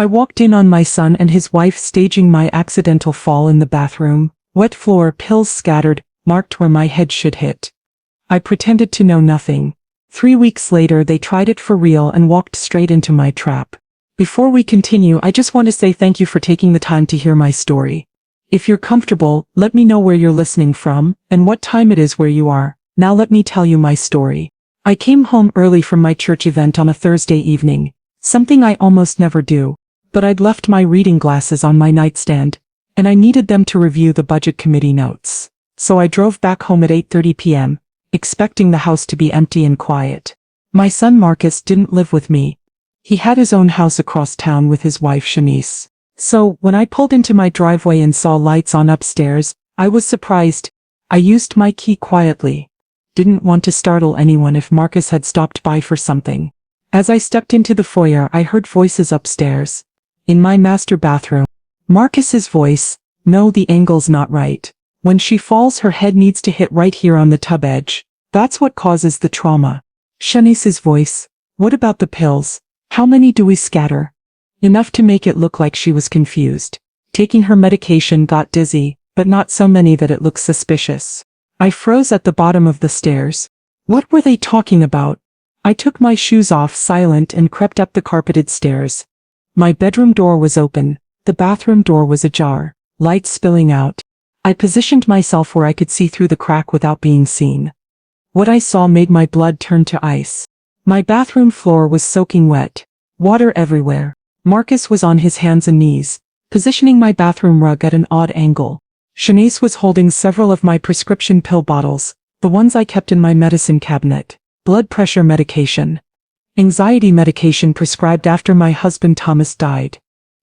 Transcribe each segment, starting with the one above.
I walked in on my son and his wife staging my accidental fall in the bathroom. Wet floor, pills scattered, marked where my head should hit. I pretended to know nothing. 3 weeks later they tried it for real and walked straight into my trap. Before we continue, I just want to say thank you for taking the time to hear my story. If you're comfortable, let me know where you're listening from, and what time it is where you are. Now let me tell you my story. I came home early from my church event on a Thursday evening, something I almost never do. But I'd left my reading glasses on my nightstand, and I needed them to review the budget committee notes. So I drove back home at 8:30 p.m., expecting the house to be empty and quiet. My son Marcus didn't live with me. He had his own house across town with his wife Shanice. So, when I pulled into my driveway and saw lights on upstairs, I was surprised. I used my key quietly. Didn't want to startle anyone if Marcus had stopped by for something. As I stepped into the foyer, I heard voices upstairs. In my master bathroom. Marcus's voice, "No, the angle's not right. When she falls, her head needs to hit right here on the tub edge. That's what causes the trauma." Shanice's voice, "What about the pills? How many do we scatter?" Enough to make it look like she was confused. Taking her medication got dizzy, but not so many that it looked suspicious. I froze at the bottom of the stairs. What were they talking about? I took my shoes off silent and crept up the carpeted stairs. My bedroom door was open, the bathroom door was ajar, light spilling out. I positioned myself where I could see through the crack without being seen. What I saw made my blood turn to ice. My bathroom floor was soaking wet, water everywhere. Marcus was on his hands and knees, positioning my bathroom rug at an odd angle. Shanice was holding several of my prescription pill bottles, the ones I kept in my medicine cabinet. Blood pressure medication. Anxiety medication prescribed after my husband Thomas died.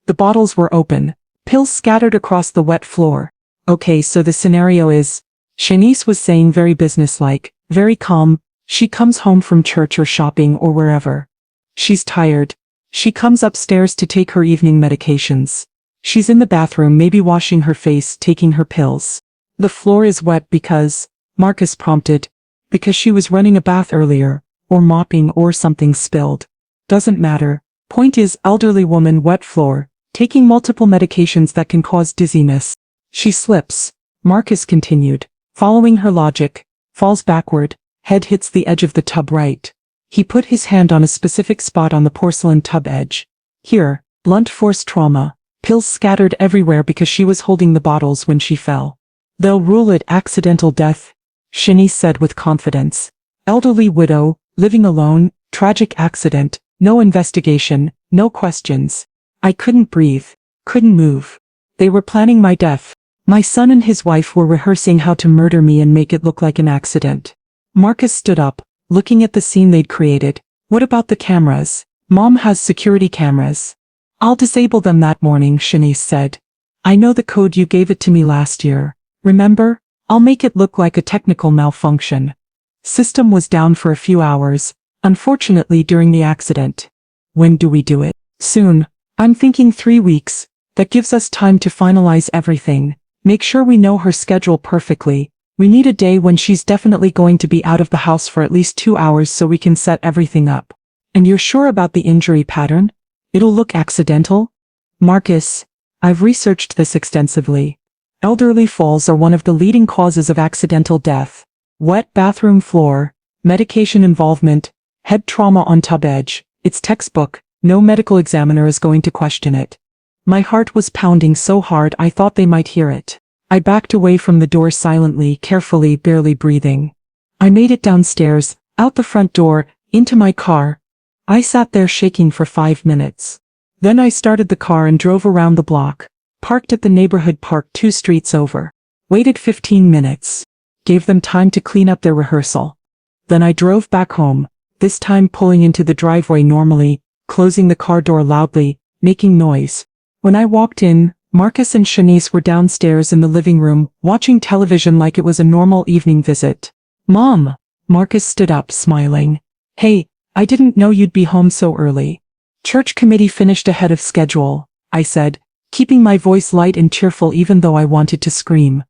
The bottles were open, pills scattered across the wet floor. Okay, so the scenario is, Shanice was saying very businesslike, very calm, she comes home from church or shopping or wherever. She's tired. She comes upstairs to take her evening medications. She's in the bathroom, maybe washing her face, taking her pills. The floor is wet because, Marcus prompted, because she was running a bath earlier, or mopping or something spilled. Doesn't matter. Point is, elderly woman, wet floor, taking multiple medications that can cause dizziness. She slips. Marcus continued, following her logic, falls backward, head hits the edge of the tub right. He put his hand on a specific spot on the porcelain tub edge. Here, blunt force trauma, pills scattered everywhere because she was holding the bottles when she fell. They'll rule it accidental death, Shanice said with confidence. Elderly widow, living alone, tragic accident, no investigation, no questions. I couldn't breathe, couldn't move. They were planning my death. My son and his wife were rehearsing how to murder me and make it look like an accident. Marcus stood up, looking at the scene they'd created. What about the cameras? Mom has security cameras. I'll disable them that morning, Shanice said. I know the code, you gave it to me last year. Remember? I'll make it look like a technical malfunction. System was down for a few hours, unfortunately during the accident. When do we do it? Soon. I'm thinking 3 weeks. That gives us time to finalize everything. Make sure we know her schedule perfectly. We need a day when she's definitely going to be out of the house for at least 2 hours so we can set everything up. And you're sure about the injury pattern? It'll look accidental? Marcus, I've researched this extensively. Elderly falls are one of the leading causes of accidental death. Wet bathroom floor, medication involvement, head trauma on tub edge. It's textbook. No medical examiner is going to question it. My heart was pounding so hard I thought they might hear it. I backed away from the door silently, carefully, barely breathing. I made it downstairs, out the front door, into my car. I sat there shaking for 5 minutes. Then I started the car and drove around the block. Parked at the neighborhood park 2 streets over. Waited 15 minutes. Gave them time to clean up their rehearsal. Then I drove back home, this time pulling into the driveway normally, closing the car door loudly, making noise. When I walked in, Marcus and Shanice were downstairs in the living room, watching television like it was a normal evening visit. Mom! Marcus stood up, smiling. Hey, I didn't know you'd be home so early. Church committee finished ahead of schedule, I said, keeping my voice light and cheerful even though I wanted to scream.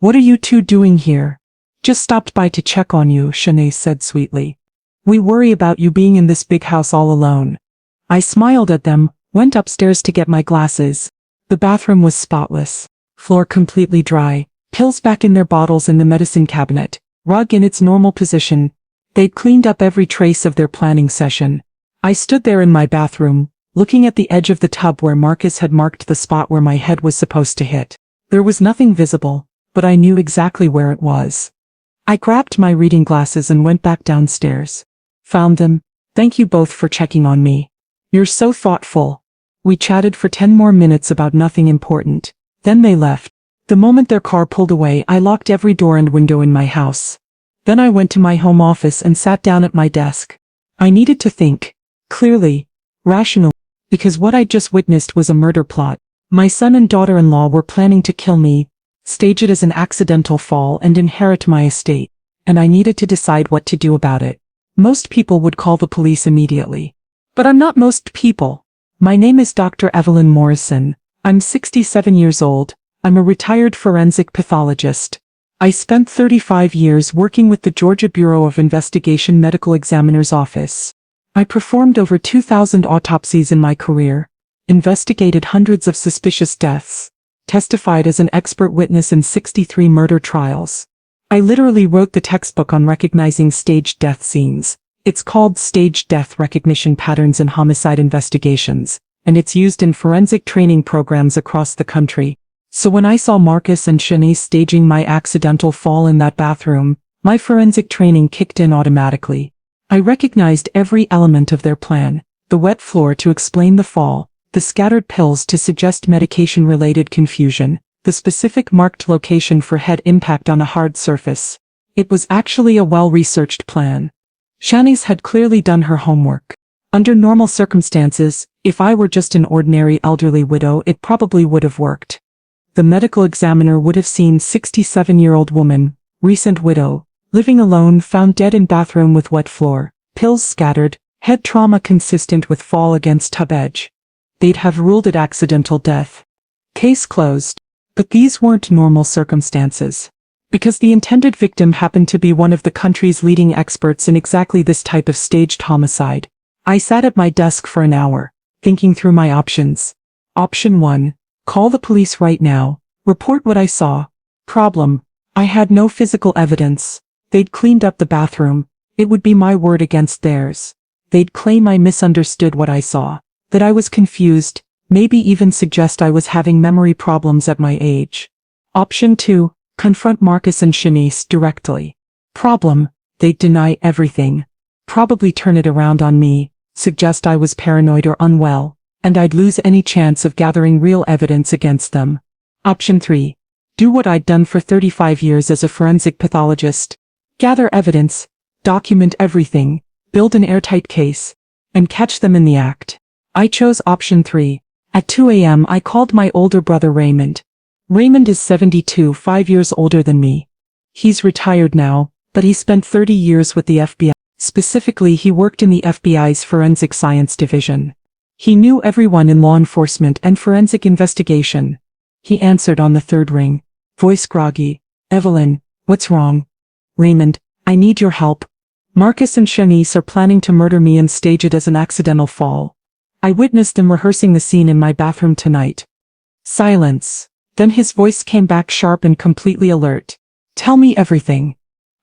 What are you two doing here? Just stopped by to check on you, Shanice said sweetly. We worry about you being in this big house all alone. I smiled at them, Went upstairs to get my glasses. The bathroom was spotless. Floor completely dry. Pills back in their bottles in the medicine cabinet. Rug in its normal position. They'd cleaned up every trace of their planning session. I stood there in my bathroom, looking at the edge of the tub where Marcus had marked the spot where my head was supposed to hit. There was nothing visible, but I knew exactly where it was. I grabbed my reading glasses and went back downstairs. Found them. Thank you both for checking on me. You're so thoughtful. We chatted for 10 more minutes about nothing important. Then they left. The moment their car pulled away, I locked every door and window in my house. Then I went to my home office and sat down at my desk. I needed to think. Clearly. Rationally. Because what I'd just witnessed was a murder plot. My son and daughter-in-law were planning to kill me, stage it as an accidental fall and inherit my estate. And I needed to decide what to do about it. Most people would call the police immediately. But I'm not most people. My name is Dr. Evelyn Morrison. I'm 67 years old. I'm a retired forensic pathologist. I spent 35 years working with the Georgia Bureau of Investigation Medical Examiner's Office. I performed over 2,000 autopsies in my career, investigated hundreds of suspicious deaths, testified as an expert witness in 63 murder trials. I literally wrote the textbook on recognizing staged death scenes. It's called Staged Death Recognition Patterns in Homicide Investigations, and it's used in forensic training programs across the country. So when I saw Marcus and Shanice staging my accidental fall in that bathroom, my forensic training kicked in automatically. I recognized every element of their plan: the wet floor to explain the fall, the scattered pills to suggest medication-related confusion, the specific marked location for head impact on a hard surface. It was actually a well-researched plan. Shanice had clearly done her homework. Under normal circumstances, if I were just an ordinary elderly widow, it probably would have worked. The medical examiner would have seen 67-year-old woman, recent widow, living alone, found dead in bathroom with wet floor, pills scattered, head trauma consistent with fall against tub edge. They'd have ruled it accidental death. Case closed. But these weren't normal circumstances. Because the intended victim happened to be one of the country's leading experts in exactly this type of staged homicide. I sat at my desk for an hour, thinking through my options. Option 1. Call the police right now. Report what I saw. Problem. I had no physical evidence. They'd cleaned up the bathroom. It would be my word against theirs. They'd claim I misunderstood what I saw, that I was confused, maybe even suggest I was having memory problems at my age. Option 2. Confront Marcus and Shanice directly. Problem. They'd deny everything. Probably turn it around on me, suggest I was paranoid or unwell, and I'd lose any chance of gathering real evidence against them. Option 3. Do what I'd done for 35 years as a forensic pathologist. Gather evidence, document everything, build an airtight case, and catch them in the act. I chose option 3. At 2 a.m. I called my older brother Raymond. Raymond is 72, 5 years older than me. He's retired now, but he spent 30 years with the FBI. Specifically, he worked in the FBI's Forensic Science Division. He knew everyone in law enforcement and forensic investigation. He answered on the third ring, voice groggy. Evelyn, what's wrong? Raymond, I need your help. Marcus and Shanice are planning to murder me and stage it as an accidental fall. I witnessed them rehearsing the scene in my bathroom tonight. Silence. Then his voice came back sharp and completely alert. Tell me everything.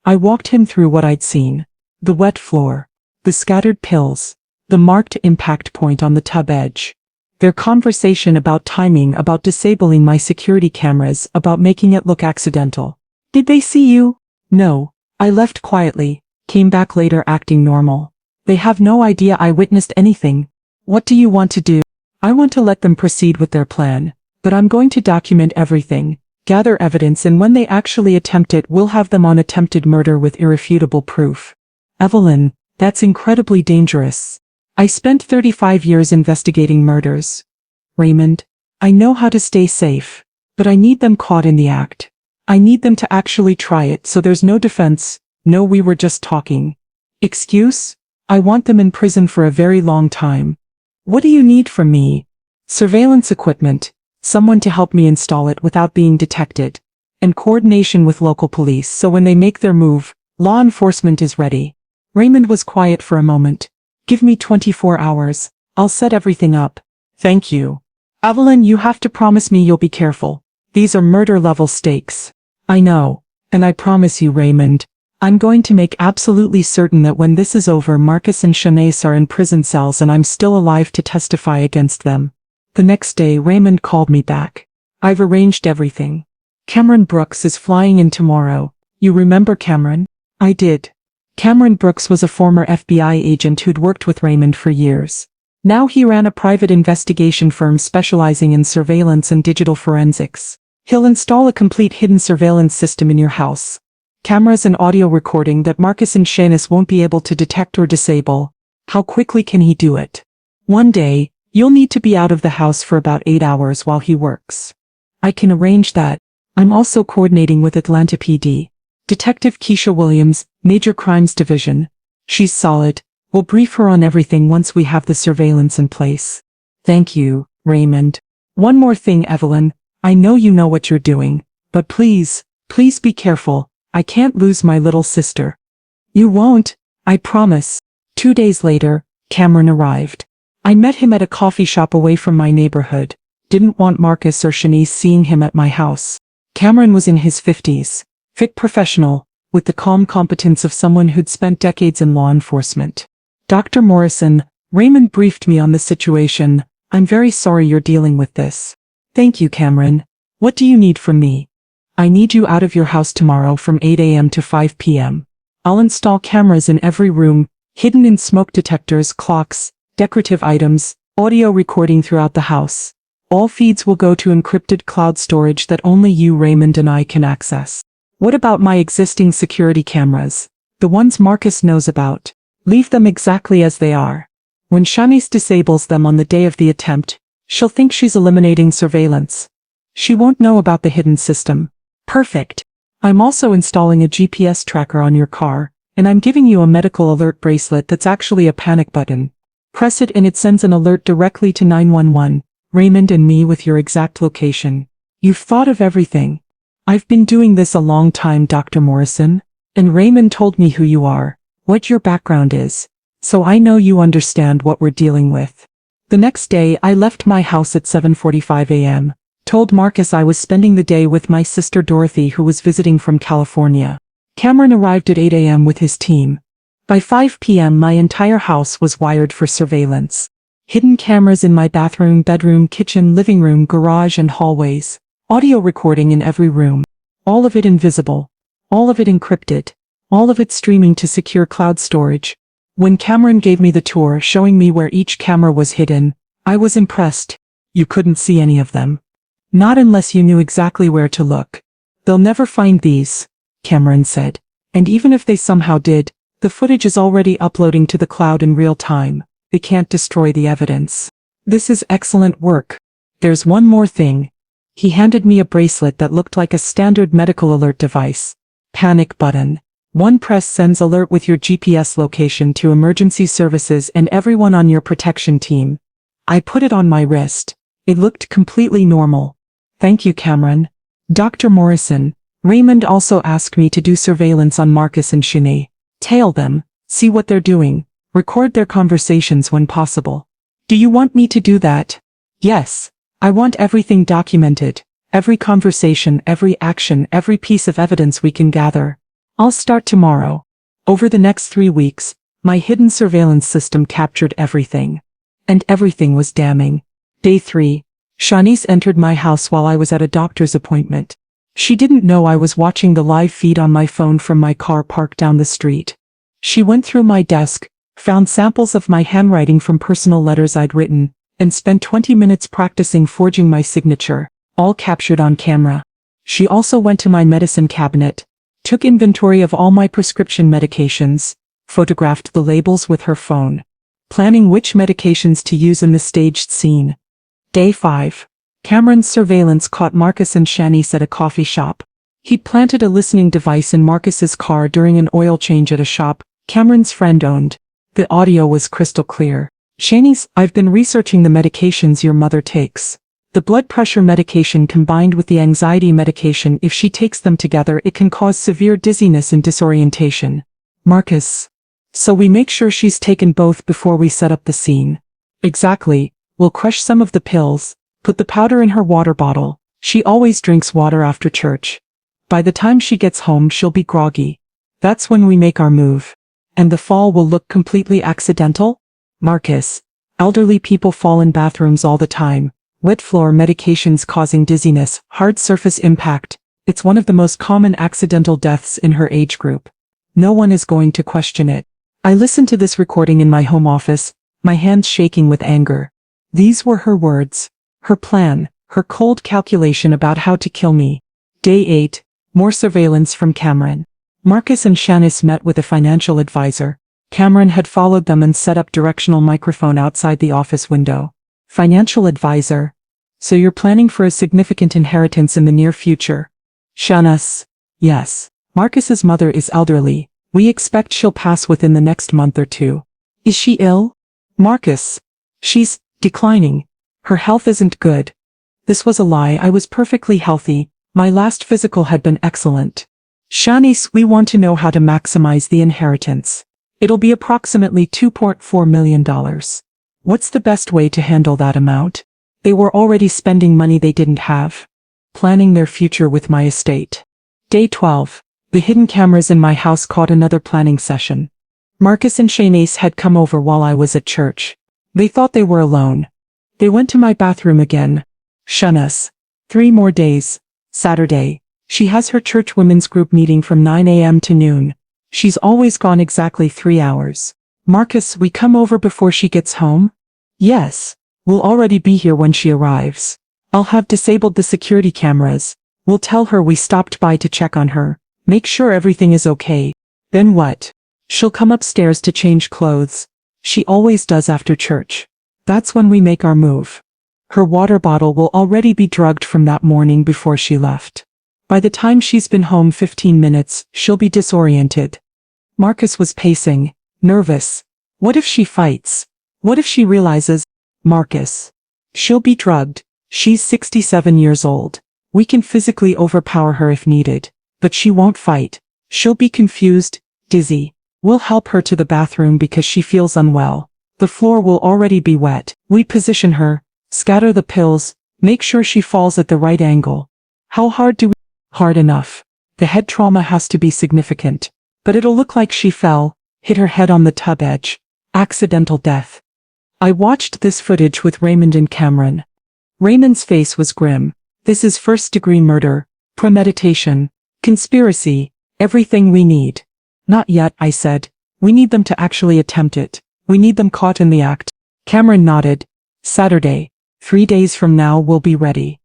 I walked him through what I'd seen. The wet floor. The scattered pills. The marked impact point on the tub edge. Their conversation about timing, about disabling my security cameras, about making it look accidental. Did they see you? No. I left quietly, came back later acting normal. They have no idea I witnessed anything. What do you want to do? I want to let them proceed with their plan. But I'm going to document everything, gather evidence, and when they actually attempt it, we'll have them on attempted murder with irrefutable proof. Evelyn, that's incredibly dangerous. I spent 35 years investigating murders. Raymond, I know how to stay safe, but I need them caught in the act. I need them to actually try it so there's no defense, no we were just talking. Excuse? I want them in prison for a very long time. What do you need from me? Surveillance equipment. Someone to help me install it without being detected, and coordination with local police so when they make their move, law enforcement is ready. Raymond was quiet for a moment. Give me 24 hours. I'll set everything up. Thank you. Evelyn, you have to promise me you'll be careful. These are murder-level stakes. I know. And I promise you, Raymond, I'm going to make absolutely certain that when this is over, Marcus and Shanice are in prison cells and I'm still alive to testify against them. The next day, Raymond called me back. I've arranged everything. Cameron Brooks is flying in tomorrow. You remember Cameron? I did. Cameron Brooks was a former FBI agent who'd worked with Raymond for years. Now he ran a private investigation firm specializing in surveillance and digital forensics. He'll install a complete hidden surveillance system in your house. Cameras and audio recording that Marcus and Shanice won't be able to detect or disable. How quickly can he do it? One day, you'll need to be out of the house for about 8 hours while he works. I can arrange that. I'm also coordinating with Atlanta PD. Detective Keisha Williams, Major Crimes Division. She's solid. We'll brief her on everything once we have the surveillance in place. Thank you, Raymond. One more thing, Evelyn. I know you know what you're doing, but please be careful. I can't lose my little sister. You won't, I promise. 2 days later, Cameron arrived. I met him at a coffee shop away from my neighborhood. Didn't want Marcus or Shanice seeing him at my house. Cameron was in his 50s, fit professional, with the calm competence of someone who'd spent decades in law enforcement. Dr. Morrison, Raymond briefed me on the situation. I'm very sorry you're dealing with this. Thank you, Cameron. What do you need from me? I need you out of your house tomorrow from 8 a.m. to 5 p.m. I'll install cameras in every room, hidden in smoke detectors, clocks, decorative items, audio recording throughout the house. All feeds will go to encrypted cloud storage that only you, Raymond, and I can access. What about my existing security cameras? The ones Marcus knows about. Leave them exactly as they are. When Shanice disables them on the day of the attempt, she'll think she's eliminating surveillance. She won't know about the hidden system. Perfect. I'm also installing a GPS tracker on your car, and I'm giving you a medical alert bracelet that's actually a panic button. Press it and it sends an alert directly to 911, Raymond and me with your exact location. You've thought of everything. I've been doing this a long time, Dr. Morrison, and Raymond told me who you are, what your background is, so I know you understand what we're dealing with. The next day, I left my house at 7:45 a.m., told Marcus I was spending the day with my sister Dorothy, who was visiting from California. Cameron arrived at 8 a.m. with his team. By 5 p.m. my entire house was wired for surveillance. Hidden cameras in my bathroom, bedroom, kitchen, living room, garage, and hallways. Audio recording in every room. All of it invisible. All of it encrypted. All of it streaming to secure cloud storage. When Cameron gave me the tour showing me where each camera was hidden, I was impressed. You couldn't see any of them. Not unless you knew exactly where to look. They'll never find these, Cameron said. And even if they somehow did, the footage is already uploading to the cloud in real time. They can't destroy the evidence. This is excellent work. There's one more thing. He handed me a bracelet that looked like a standard medical alert device. Panic button. One press sends alert with your GPS location to emergency services and everyone on your protection team. I put it on my wrist. It looked completely normal. Thank you, Cameron. Dr. Morrison, Raymond also asked me to do surveillance on Marcus and Shanae. Tail them, see what they're doing, record their conversations when possible. Do you want me to do that? Yes. I want everything documented. Every conversation, every action, every piece of evidence we can gather. I'll start tomorrow. Over the next 3 weeks, my hidden surveillance system captured everything. And everything was damning. Day 3. Shanice entered my house while I was at a doctor's appointment. She didn't know I was watching the live feed on my phone from my car parked down the street. She went through my desk, found samples of my handwriting from personal letters I'd written, and spent 20 minutes practicing forging my signature, all captured on camera. She also went to my medicine cabinet, took inventory of all my prescription medications, photographed the labels with her phone, planning which medications to use in the staged scene. Day 5. Cameron's surveillance caught Marcus and Shanice at a coffee shop. He'd planted a listening device in Marcus's car during an oil change at a shop Cameron's friend owned. The audio was crystal clear. Shanice, I've been researching the medications your mother takes. The blood pressure medication combined with the anxiety medication, if she takes them together, it can cause severe dizziness and disorientation. Marcus. So we make sure she's taken both before we set up the scene. Exactly. We'll crush some of the pills, put the powder in her water bottle. She always drinks water after church. By the time she gets home, she'll be groggy. That's when we make our move. And the fall will look completely accidental? Marcus. Elderly people fall in bathrooms all the time. Wet floor, medications causing dizziness, hard surface impact. It's one of the most common accidental deaths in her age group. No one is going to question it. I listened to this recording in my home office, my hands shaking with anger. These were her words, her plan, her cold calculation about how to kill me. Day 8, more surveillance from Cameron. Marcus and Shanice met with a financial advisor. Cameron had followed them and set up directional microphone outside the office window. Financial advisor. So you're planning for a significant inheritance in the near future? Shanice. Yes. Marcus's mother is elderly. We expect she'll pass within the next month or two. Is she ill? Marcus. She's declining. Her health isn't good. This was a lie. I was perfectly healthy. My last physical had been excellent. Shanice, we want to know how to maximize the inheritance. It'll be approximately $2.4 million. What's the best way to handle that amount? They were already spending money they didn't have. Planning their future with my estate. Day 12. The hidden cameras in my house caught another planning session. Marcus and Shanice had come over while I was at church. They thought they were alone. They went to my bathroom again. Shanice. 3 more days. Saturday. She has her church women's group meeting from 9 a.m. to noon. She's always gone exactly 3 hours. Marcus, we come over before she gets home? Yes. We'll already be here when she arrives. I'll have disabled the security cameras. We'll tell her we stopped by to check on her. Make sure everything is okay. Then what? She'll come upstairs to change clothes. She always does after church. That's when we make our move. Her water bottle will already be drugged from that morning before she left. By the time she's been home 15 minutes, she'll be disoriented. Marcus was pacing, nervous. What if she fights? What if she realizes? Marcus. She'll be drugged. She's 67 years old. We can physically overpower her if needed. But she won't fight. She'll be confused, dizzy. We'll help her to the bathroom because she feels unwell. The floor will already be wet. We position her, scatter the pills, make sure she falls at the right angle. How hard do we? Hard enough. The head trauma has to be significant. But it'll look like she fell, hit her head on the tub edge. Accidental death. I watched this footage with Raymond and Cameron. Raymond's face was grim. This is first-degree murder, premeditation, conspiracy, everything we need. Not yet, I said. We need them to actually attempt it. We need them caught in the act. Cameron nodded. Saturday. 3 days from now we'll be ready.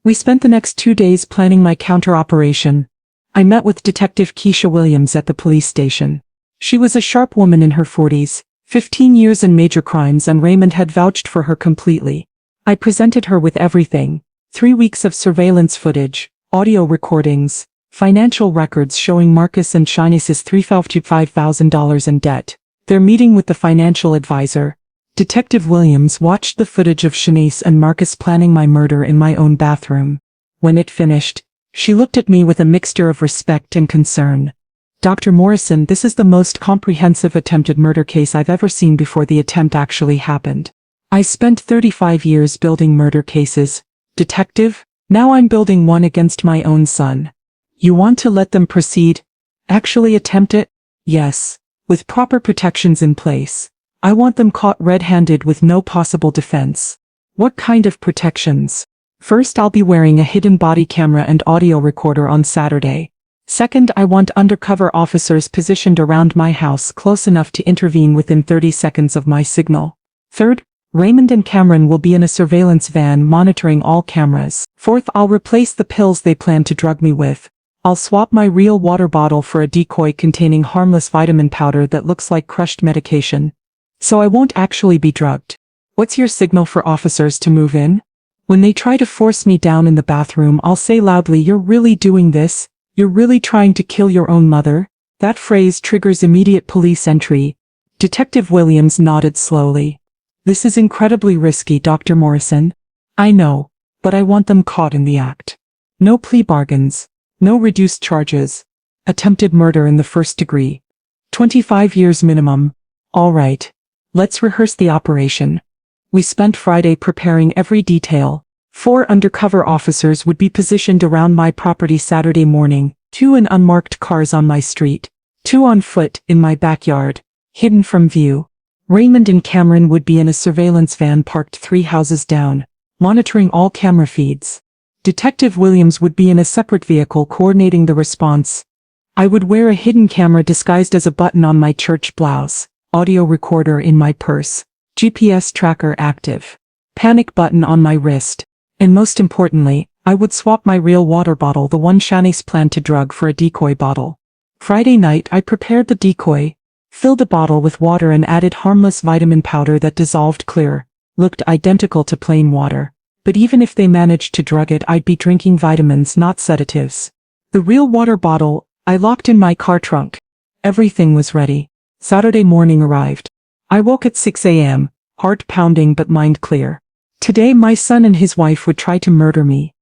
We spent the next 2 days planning my counter-operation. I met with Detective Keisha Williams at the police station. She was a sharp woman in her 40s, 15 years in major crimes, and Raymond had vouched for her completely. I presented her with everything. 3 weeks of surveillance footage, audio recordings, financial records showing Marcus and Shanice's $355,000 in debt. Their meeting with the financial advisor. Detective Williams watched the footage of Shanice and Marcus planning my murder in my own bathroom. When it finished, she looked at me with a mixture of respect and concern. Dr. Morrison, this is the most comprehensive attempted murder case I've ever seen before the attempt actually happened. I spent 35 years building murder cases. Detective, now I'm building one against my own son. You want to let them proceed? Actually attempt it? Yes. With proper protections in place. I want them caught red-handed with no possible defense. What kind of protections? First, I'll be wearing a hidden body camera and audio recorder on Saturday. Second, I want undercover officers positioned around my house close enough to intervene within 30 seconds of my signal. Third, Raymond and Cameron will be in a surveillance van monitoring all cameras. Fourth, I'll replace the pills they plan to drug me with. I'll swap my real water bottle for a decoy containing harmless vitamin powder that looks like crushed medication. So I won't actually be drugged. What's your signal for officers to move in? When they try to force me down in the bathroom, I'll say loudly, "You're really doing this? You're really trying to kill your own mother?" That phrase triggers immediate police entry. Detective Williams nodded slowly. This is incredibly risky, Dr. Morrison. I know, but I want them caught in the act. No plea bargains. No reduced charges. Attempted murder in the first degree. 25 years minimum. All right. Let's rehearse the operation. We spent Friday preparing every detail. 4 undercover officers would be positioned around my property Saturday morning, 2 in unmarked cars on my street, 2 on foot in my backyard, hidden from view. Raymond and Cameron would be in a surveillance van parked 3 houses down, monitoring all camera feeds. Detective Williams would be in a separate vehicle coordinating the response. I would wear a hidden camera disguised as a button on my church blouse, audio recorder in my purse, GPS tracker active, panic button on my wrist, and most importantly, I would swap my real water bottle, the one Shanice planned to drug, for a decoy bottle. Friday night I prepared the decoy, filled the bottle with water and added harmless vitamin powder that dissolved clear, looked identical to plain water. But even if they managed to drug it, I'd be drinking vitamins, not sedatives. The real water bottle I locked in my car trunk. Everything was ready. Saturday morning arrived. I woke at 6 a.m., heart pounding but mind clear. Today my son and his wife would try to murder me.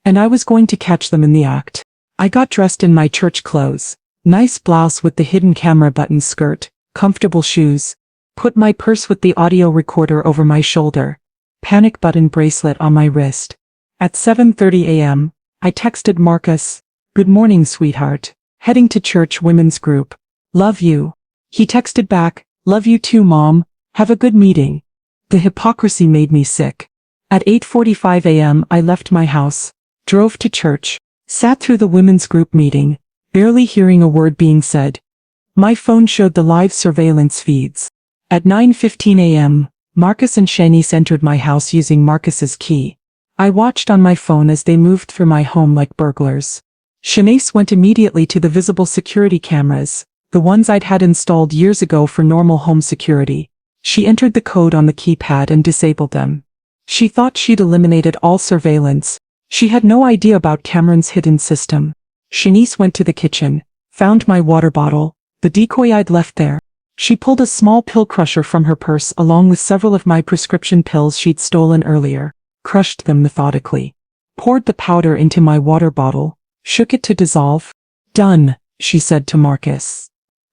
And I was going to catch them in the act. I got dressed in my church clothes, nice blouse with the hidden camera button skirt, comfortable shoes, put my purse with the audio recorder over my shoulder, panic button bracelet on my wrist. At 7:30 a.m., I texted Marcus, "Good morning, sweetheart. Heading to church women's group. Love you." He texted back, "Love you too, Mom. Have a good meeting." The hypocrisy made me sick. At 8:45 a.m. I left my house, drove to church, sat through the women's group meeting, barely hearing a word being said. My phone showed the live surveillance feeds. At 9:15 a.m., Marcus and Shanice entered my house using Marcus's key. I watched on my phone as they moved through my home like burglars. Shanice went immediately to the visible security cameras, the ones I'd had installed years ago for normal home security. She entered the code on the keypad and disabled them. She thought she'd eliminated all surveillance. She had no idea about Cameron's hidden system. Shanice went to the kitchen, found my water bottle, the decoy I'd left there. She pulled a small pill crusher from her purse along with several of my prescription pills she'd stolen earlier, crushed them methodically, poured the powder into my water bottle, shook it to dissolve. "Done," she said to Marcus.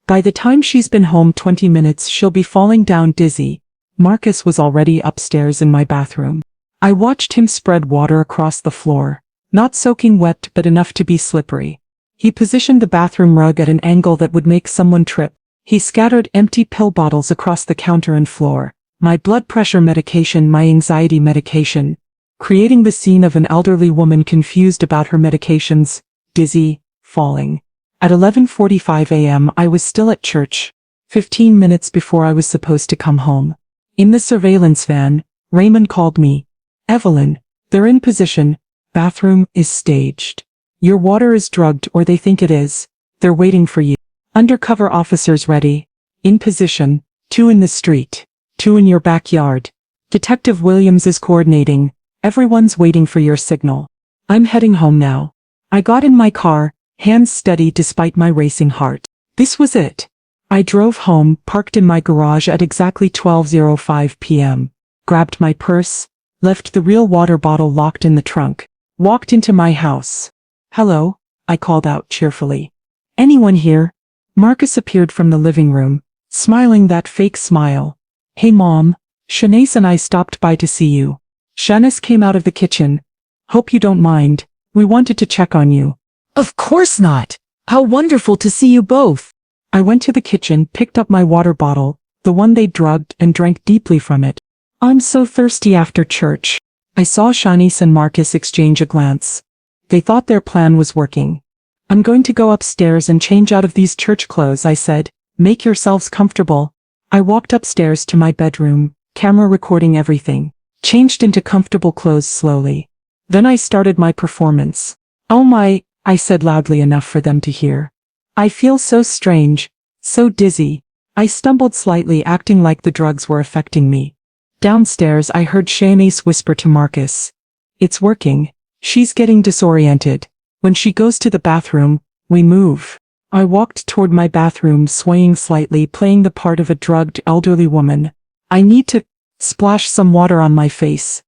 "By the time she's been home 20 minutes she'll be falling down dizzy." Marcus was already upstairs in my bathroom. I watched him spread water across the floor, not soaking wet but enough to be slippery. He positioned the bathroom rug at an angle that would make someone trip. He scattered empty pill bottles across the counter and floor, my blood pressure medication, my anxiety medication, creating the scene of an elderly woman confused about her medications, dizzy, falling. At 11:45 a.m. I was still at church, 15 minutes before I was supposed to come home. In the surveillance van, Raymond called me. "Evelyn, they're in position. Bathroom is staged. Your water is drugged, or they think it is. They're waiting for you. Undercover officers ready. In position. 2 in the street. 2 in your backyard. Detective Williams is coordinating. Everyone's waiting for your signal." I'm heading home now. I got in my car, hands steady despite my racing heart. This was it. I drove home, parked in my garage at exactly 12:05 p.m., grabbed my purse, left the real water bottle locked in the trunk, walked into my house. "Hello," I called out cheerfully. "Anyone here?" Marcus appeared from the living room, smiling that fake smile. "Hey Mom, Shanice and I stopped by to see you." Shanice came out of the kitchen. "Hope you don't mind. We wanted to check on you." Of course not. How wonderful to see you both. I went to the kitchen, picked up my water bottle, the one they drugged, and drank deeply from it. "I'm so thirsty after church." I saw Shanice and Marcus exchange a glance. They thought their plan was working. "I'm going to go upstairs and change out of these church clothes," I said. "Make yourselves comfortable." I walked upstairs to my bedroom, camera recording everything, changed into comfortable clothes slowly. Then I started my performance. "Oh my," I said loudly enough for them to hear. "I feel so strange, so dizzy." I stumbled slightly, acting like the drugs were affecting me. Downstairs I heard Shanice whisper to Marcus. "It's working. She's getting disoriented. When she goes to the bathroom, we move." I walked toward my bathroom, swaying slightly, playing the part of a drugged elderly woman. "I need to splash some water on my face,"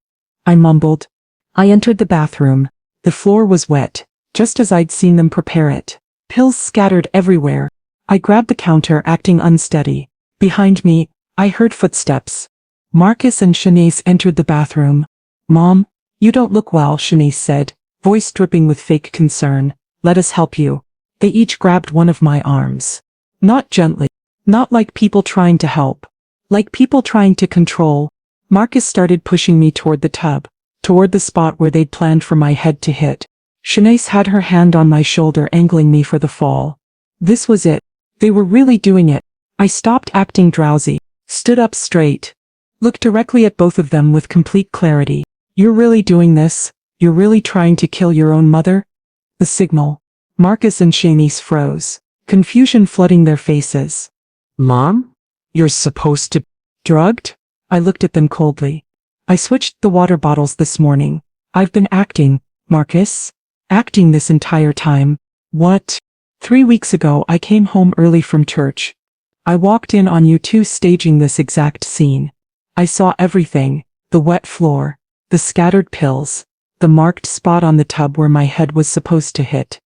I mumbled. I entered the bathroom. The floor was wet, just as I'd seen them prepare it. Pills scattered everywhere. I grabbed the counter, acting unsteady. Behind me, I heard footsteps. Marcus and Shanice entered the bathroom. "Mom, you don't look well," Shanice said, voice dripping with fake concern. "Let us help you." They each grabbed one of my arms. Not gently. Not like people trying to help. Like people trying to control. Marcus started pushing me toward the tub, toward the spot where they'd planned for my head to hit. Shanice had her hand on my shoulder, angling me for the fall. This was it. They were really doing it. I stopped acting drowsy, stood up straight, looked directly at both of them with complete clarity. "You're really doing this? You're really trying to kill your own mother?" The signal. Marcus and Shanice froze, confusion flooding their faces. "Mom? You're supposed to be drugged?" I looked at them coldly. "I switched the water bottles this morning. I've been acting, Marcus. Acting this entire time." "What?" 3 weeks ago I came home early from church. I walked in on you two staging this exact scene. I saw everything, the wet floor, the scattered pills, the marked spot on the tub where my head was supposed to hit.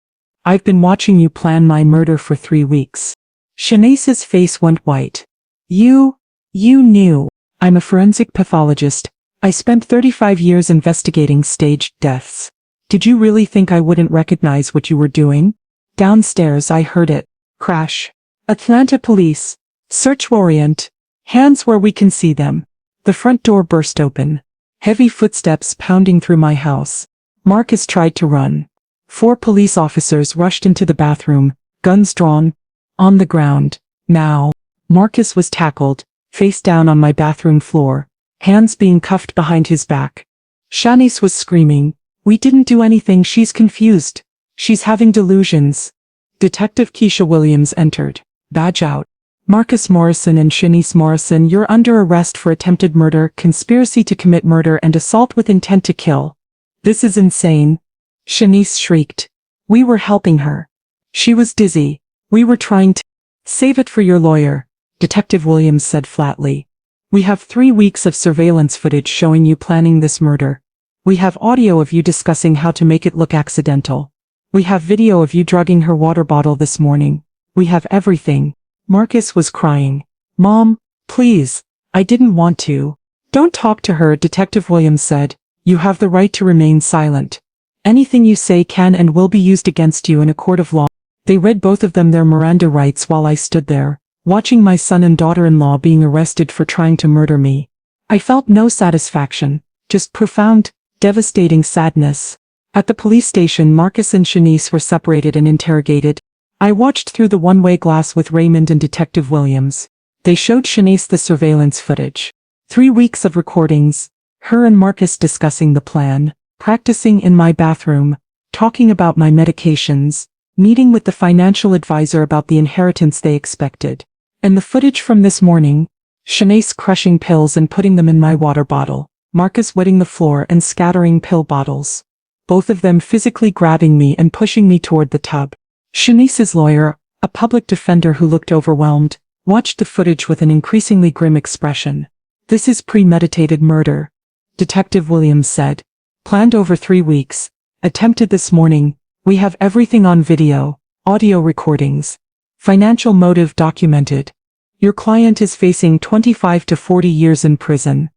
I've been watching you plan my murder for 3 weeks. Shanice's face went white. You knew. I'm a forensic pathologist. I spent 35 years investigating staged deaths. Did you really think I wouldn't recognize what you were doing? Downstairs I heard it. Crash. Atlanta police. Search warrant. Hands where we can see them. The front door burst open. Heavy footsteps pounding through my house. Marcus tried to run. 4 police officers rushed into the bathroom, guns drawn. On the ground. Now. Marcus was tackled, face down on my bathroom floor, hands being cuffed behind his back. Shanice was screaming. "We didn't do anything. She's confused. She's having delusions." Detective Keisha Williams entered. Badge out. "Marcus Morrison and Shanice Morrison, you're under arrest for attempted murder, conspiracy to commit murder, and assault with intent to kill." "This is insane." Shanice shrieked. "We were helping her. She was dizzy. We were trying to—" "Save it for your lawyer," Detective Williams said flatly. "We have 3 weeks of surveillance footage showing you planning this murder. We have audio of you discussing how to make it look accidental. We have video of you drugging her water bottle this morning. We have everything." Marcus was crying. "Mom, please. I didn't want to." "Don't talk to her," Detective Williams said. "You have the right to remain silent. Anything you say can and will be used against you in a court of law." They read both of them their Miranda rights while I stood there, watching my son and daughter-in-law being arrested for trying to murder me. I felt no satisfaction, just profound, devastating sadness. At the police station, Marcus and Shanice were separated and interrogated. I watched through the one-way glass with Raymond and Detective Williams. They showed Shanice the surveillance footage. 3 weeks of recordings, her and Marcus discussing the plan, practicing in my bathroom, talking about my medications, meeting with the financial advisor about the inheritance they expected. And the footage from this morning, Shanice crushing pills and putting them in my water bottle, Marcus wetting the floor and scattering pill bottles. Both of them physically grabbing me and pushing me toward the tub. Shanice's lawyer, a public defender who looked overwhelmed, watched the footage with an increasingly grim expression. "This is premeditated murder," Detective Williams said. "Planned over 3 weeks. Attempted this morning. We have everything on video, audio recordings. Financial motive documented. Your client is facing 25 to 40 years in prison."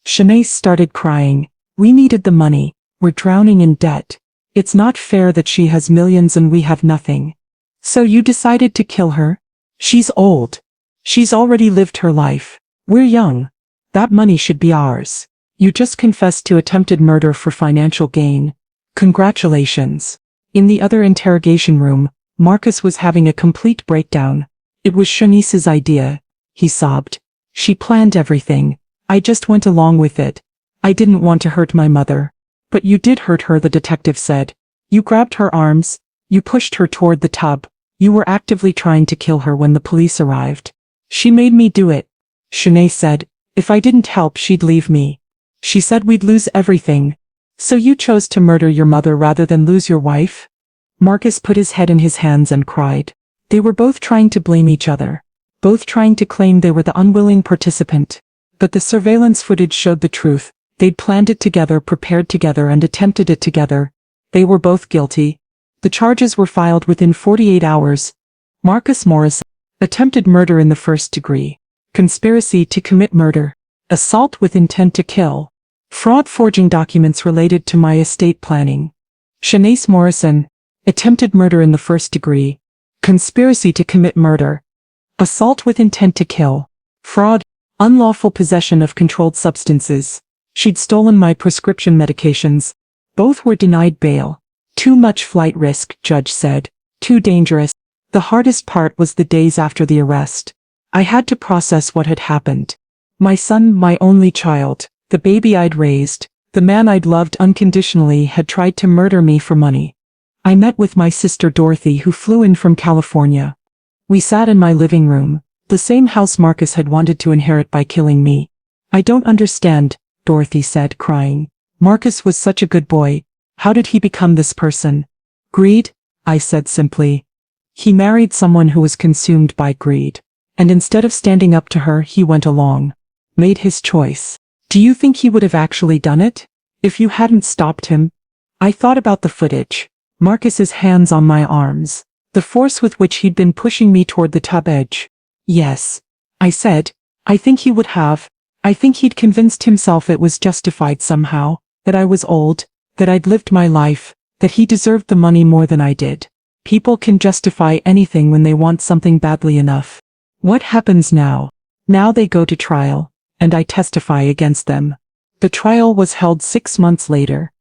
Shanice started crying. "We needed the money. We're drowning in debt. It's not fair that she has millions and we have nothing." "So you decided to kill her?" "She's old. She's already lived her life. We're young. That money should be ours. You just confessed to attempted murder for financial gain. Congratulations." In the other interrogation room, Marcus was having a complete breakdown. "It was Shanice's idea," he sobbed. "She planned everything. I just went along with it. I didn't want to hurt my mother." "But you did hurt her," the detective said. "You grabbed her arms. You pushed her toward the tub. You were actively trying to kill her when the police arrived." "She made me do it," Shanae said. "If I didn't help, she'd leave me. She said we'd lose everything. So you chose to murder your mother rather than lose your wife?" Marcus put his head in his hands and cried. They were both trying to blame each other. Both trying to claim they were the unwilling participant. But the surveillance footage showed the truth. They'd planned it together, prepared together, and attempted it together. They were both guilty. The charges were filed within 48 hours. Marcus Morrison, attempted murder in the first degree. Conspiracy to commit murder. assault with intent to kill, fraud forging documents related to my estate planning. Shanice Morrison, attempted murder in the first degree, conspiracy to commit murder, assault with intent to kill, fraud, unlawful possession of controlled substances. She'd stolen my prescription medications. Both were denied bail. Too much flight risk, judge said. Too dangerous. The hardest part was the days after the arrest. I had to process what had happened. My son, my only child, the baby I'd raised, the man I'd loved unconditionally had tried to murder me for money. I met with my sister Dorothy, who flew in from California. We sat in my living room, the same house Marcus had wanted to inherit by killing me. I don't understand, Dorothy said, crying. Marcus was such a good boy. How did he become this person? Greed, I said simply. He married someone who was consumed by greed. And instead of standing up to her, he went along. Made his choice. Do you think he would have actually done it? If you hadn't stopped him? I thought about the footage. Marcus's hands on my arms. The force with which he'd been pushing me toward the tub edge. Yes. I said. I think he would have. I think he'd convinced himself it was justified somehow. That I was old. That I'd lived my life. That he deserved the money more than I did. People can justify anything when they want something badly enough. What happens now? Now they go to trial, and I testify against them. The trial was held 6 months later.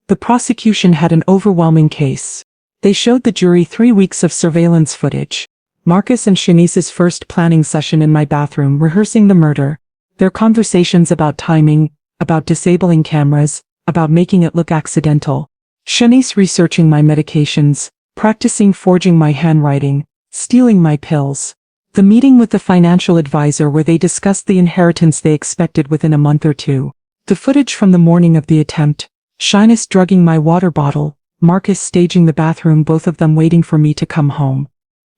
The prosecution had an overwhelming case. They showed the jury 3 weeks of surveillance footage. Marcus and Shanice's first planning session in my bathroom rehearsing the murder. Their conversations about timing, about disabling cameras, about making it look accidental. Shanice researching my medications, practicing forging my handwriting, stealing my pills. The meeting with the financial advisor where they discussed the inheritance they expected within a month or two. The footage from the morning of the attempt. Shanice drugging my water bottle, Marcus staging the bathroom, both of them waiting for me to come home.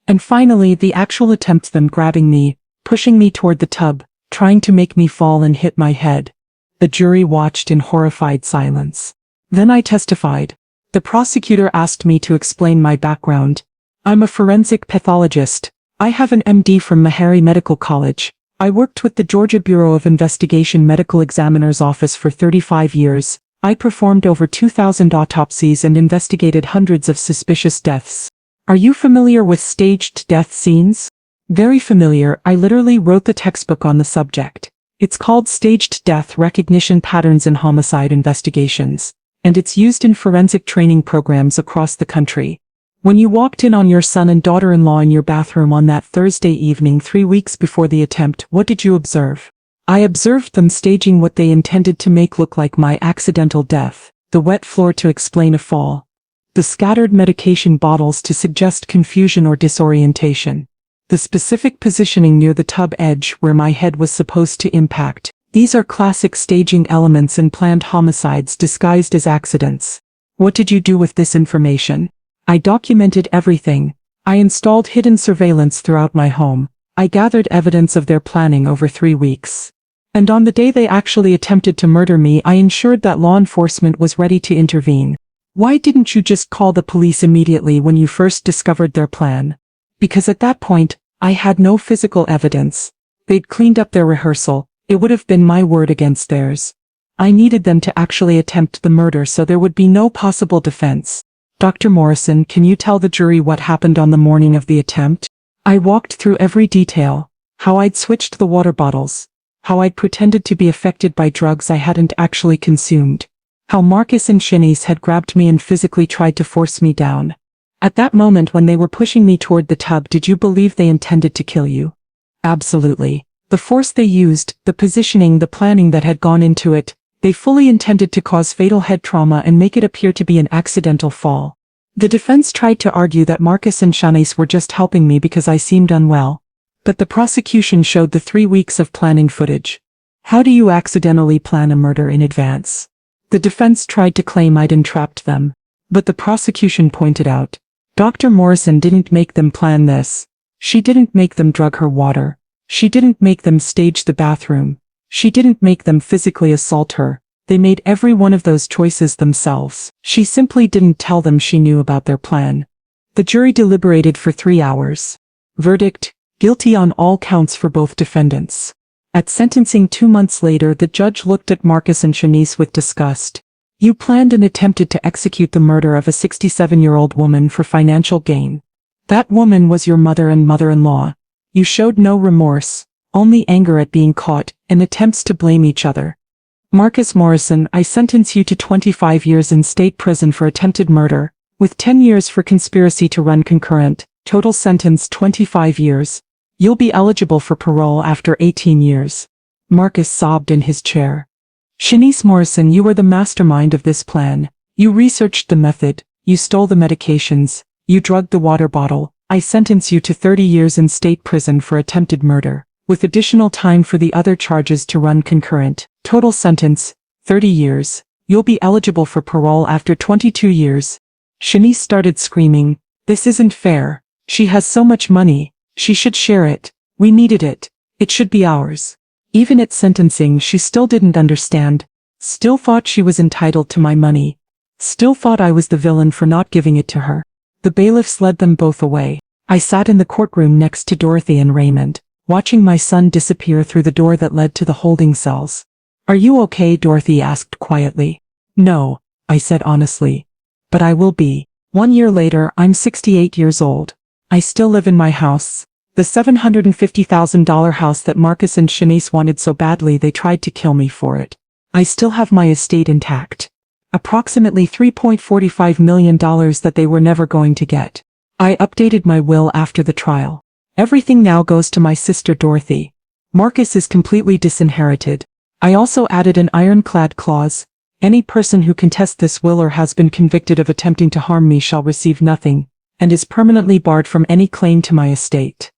And finally, the actual attempt, them grabbing me, pushing me toward the tub, trying to make me fall and hit my head. The jury watched in horrified silence. Then I testified. The prosecutor asked me to explain my background. I'm a forensic pathologist. I have an MD from Meharry Medical College. I worked with the Georgia Bureau of Investigation Medical Examiner's Office for 35 years. I performed over 2,000 autopsies and investigated hundreds of suspicious deaths. Are you familiar with staged death scenes? Very familiar. I literally wrote the textbook on the subject. It's called Staged Death Recognition Patterns in Homicide Investigations, and it's used in forensic training programs across the country. When you walked in on your son and daughter-in-law in your bathroom on that Thursday evening 3 weeks before the attempt, what did you observe? I observed them staging what they intended to make look like my accidental death, the wet floor to explain a fall, the scattered medication bottles to suggest confusion or disorientation, the specific positioning near the tub edge where my head was supposed to impact. These are classic staging elements in planned homicides disguised as accidents. What did you do with this information? I documented everything. I installed hidden surveillance throughout my home. I gathered evidence of their planning over 3 weeks. And on the day they actually attempted to murder me, I ensured that law enforcement was ready to intervene. Why didn't you just call the police immediately when you first discovered their plan? Because at that point, I had no physical evidence. They'd cleaned up their rehearsal. It would have been my word against theirs. I needed them to actually attempt the murder so there would be no possible defense. Dr. Morrison, can you tell the jury what happened on the morning of the attempt? I walked through every detail. How I'd switched the water bottles. How I'd pretended to be affected by drugs I hadn't actually consumed. How Marcus and Shanice had grabbed me and physically tried to force me down. At that moment when they were pushing me toward the tub, did you believe they intended to kill you? Absolutely. The force they used, the positioning, the planning that had gone into it, they fully intended to cause fatal head trauma and make it appear to be an accidental fall. The defense tried to argue that Marcus and Shanice were just helping me because I seemed unwell. But the prosecution showed the 3 weeks of planning footage. How do you accidentally plan a murder in advance? The defense tried to claim I'd entrapped them. But the prosecution pointed out, Dr. Morrison didn't make them plan this. She didn't make them drug her water. She didn't make them stage the bathroom. She didn't make them physically assault her. They made every one of those choices themselves. She simply didn't tell them she knew about their plan. The jury deliberated for 3 hours. Verdict, guilty on all counts for both defendants. At sentencing 2 months later, the judge looked at Marcus and Shanice with disgust. You planned and attempted to execute the murder of a 67-year-old woman for financial gain. That woman was your mother and mother-in-law. You showed no remorse, only anger at being caught, and attempts to blame each other. Marcus Morrison, I sentence you to 25 years in state prison for attempted murder, with 10 years for conspiracy to run concurrent, total sentence 25 years. You'll be eligible for parole after 18 years. Marcus sobbed in his chair. Shanice Morrison, you were the mastermind of this plan. You researched the method, you stole the medications, you drugged the water bottle. I sentence you to 30 years in state prison for attempted murder, with additional time for the other charges to run concurrent. Total sentence, 30 years. You'll be eligible for parole after 22 years. Shanice started screaming, this isn't fair. She has so much money. She should share it. We needed it. It should be ours. Even at sentencing, she still didn't understand. Still thought she was entitled to my money. Still thought I was the villain for not giving it to her. The bailiffs led them both away. I sat in the courtroom next to Dorothy and Raymond, watching my son disappear through the door that led to the holding cells. Are you okay? Dorothy asked quietly. No, I said honestly. But I will be. 1 year later, I'm 68 years old. I still live in my house. The $750,000 house that Marcus and Shanice wanted so badly they tried to kill me for it. I still have my estate intact. Approximately $3.45 million that they were never going to get. I updated my will after the trial. Everything now goes to my sister Dorothy. Marcus is completely disinherited. I also added an ironclad clause. Any person who contests this will or has been convicted of attempting to harm me shall receive nothing, and is permanently barred from any claim to my estate.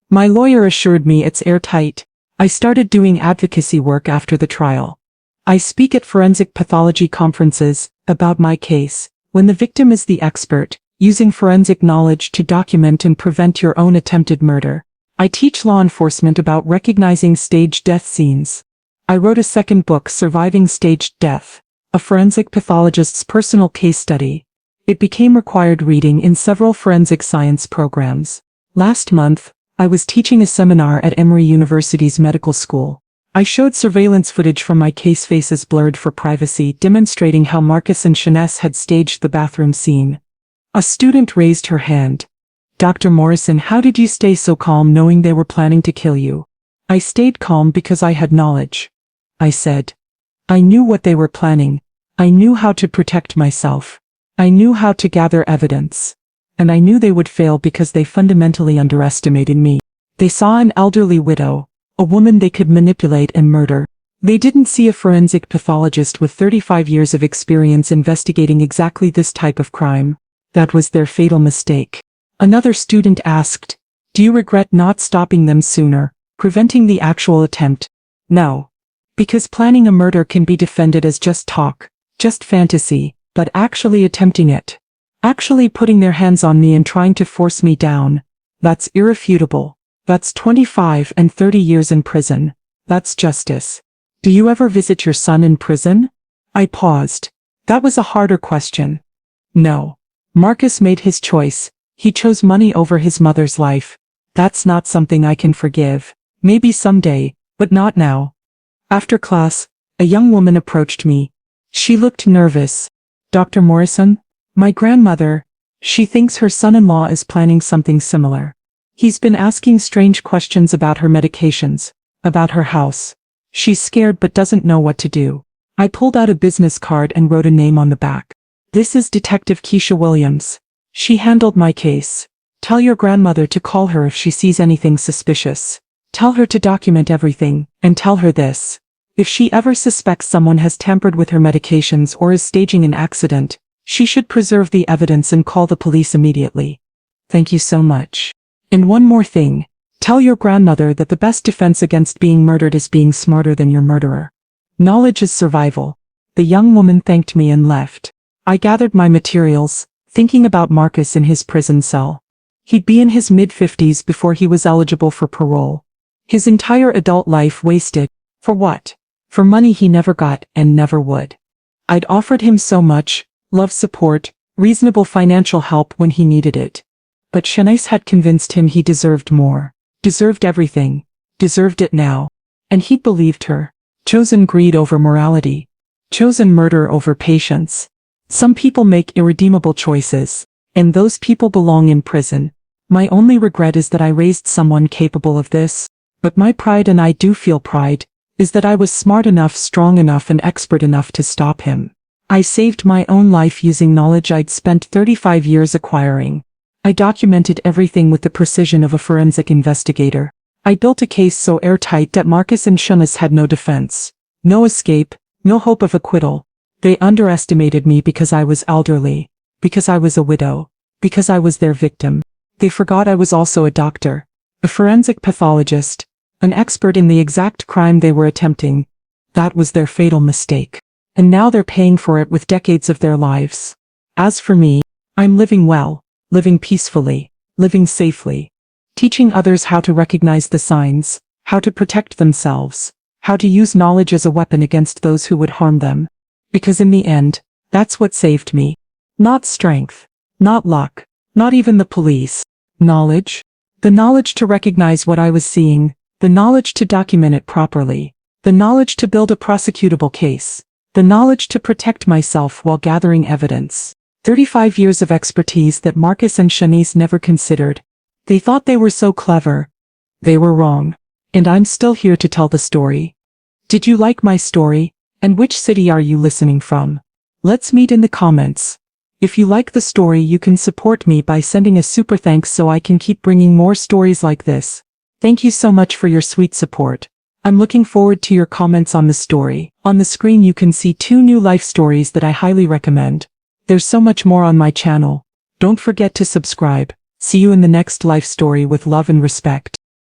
My lawyer assured me it's airtight. I started doing advocacy work after the trial. I speak at forensic pathology conferences about my case, when the victim is the expert, using forensic knowledge to document and prevent your own attempted murder. I teach law enforcement about recognizing staged death scenes. I wrote a second book, Surviving Staged Death, a forensic pathologist's personal case study. It became required reading in several forensic science programs. Last month, I was teaching a seminar at Emory University's medical school. I showed surveillance footage from my case, faces blurred for privacy, demonstrating how Marcus and Shanice had staged the bathroom scene. A student raised her hand. Dr. Morrison, how did you stay so calm knowing they were planning to kill you? I stayed calm because I had knowledge. I said. I knew what they were planning. I knew how to protect myself. I knew how to gather evidence. And I knew they would fail because they fundamentally underestimated me. They saw an elderly widow, a woman they could manipulate and murder. They didn't see a forensic pathologist with 35 years of experience investigating exactly this type of crime. That was their fatal mistake. Another student asked, do you regret not stopping them sooner, preventing the actual attempt? No. Because planning a murder can be defended as just talk, just fantasy, but actually attempting it, actually putting their hands on me and trying to force me down, that's irrefutable. That's 25 and 30 years in prison. That's justice. Do you ever visit your son in prison? I paused. That was a harder question. No. Marcus made his choice. He chose money over his mother's life. That's not something I can forgive. Maybe someday, but not now. After class, a young woman approached me. She looked nervous. Dr. Morrison? My grandmother. She thinks her son-in-law is planning something similar. He's been asking strange questions about her medications, about her house. She's scared but doesn't know what to do. I pulled out a business card and wrote a name on the back. This is Detective Keisha Williams. She handled my case. Tell your grandmother to call her if she sees anything suspicious. Tell her to document everything, and tell her this. If she ever suspects someone has tampered with her medications or is staging an accident, she should preserve the evidence and call the police immediately. Thank you so much. And one more thing. Tell your grandmother that the best defense against being murdered is being smarter than your murderer. Knowledge is survival. The young woman thanked me and left. I gathered my materials, thinking about Marcus in his prison cell. He'd be in his mid-50s before he was eligible for parole. His entire adult life wasted. For what? For money he never got and never would. I'd offered him so much, love, support, reasonable financial help when he needed it. But Shanice had convinced him he deserved more, deserved everything, deserved it now. And he believed her. Chosen greed over morality. Chosen murder over patience. Some people make irredeemable choices, and those people belong in prison. My only regret is that I raised someone capable of this, but my pride, and I do feel pride, is that I was smart enough, strong enough, and expert enough to stop him. I saved my own life using knowledge I'd spent 35 years acquiring. I documented everything with the precision of a forensic investigator. I built a case so airtight that Marcus and Shanice had no defense, no escape, no hope of acquittal. They underestimated me because I was elderly, because I was a widow, because I was their victim. They forgot I was also a doctor, a forensic pathologist, an expert in the exact crime they were attempting. That was their fatal mistake. And now they're paying for it with decades of their lives. As for me, I'm living well, living peacefully, living safely, teaching others how to recognize the signs, how to protect themselves, how to use knowledge as a weapon against those who would harm them. Because in the end, that's what saved me. Not strength, not luck, not even the police. Knowledge. The knowledge to recognize what I was seeing, the knowledge to document it properly, the knowledge to build a prosecutable case, the knowledge to protect myself while gathering evidence. 35 years of expertise that Marcus and Shanice never considered. They thought they were so clever. They were wrong. And I'm still here to tell the story. Did you like my story? And which city are you listening from? Let's meet in the comments. If you like the story, you can support me by sending a super thanks so I can keep bringing more stories like this. Thank you so much for your sweet support. I'm looking forward to your comments on the story. On the screen you can see 2 new life stories that I highly recommend. There's so much more on my channel. Don't forget to subscribe. See you in the next life story with love and respect.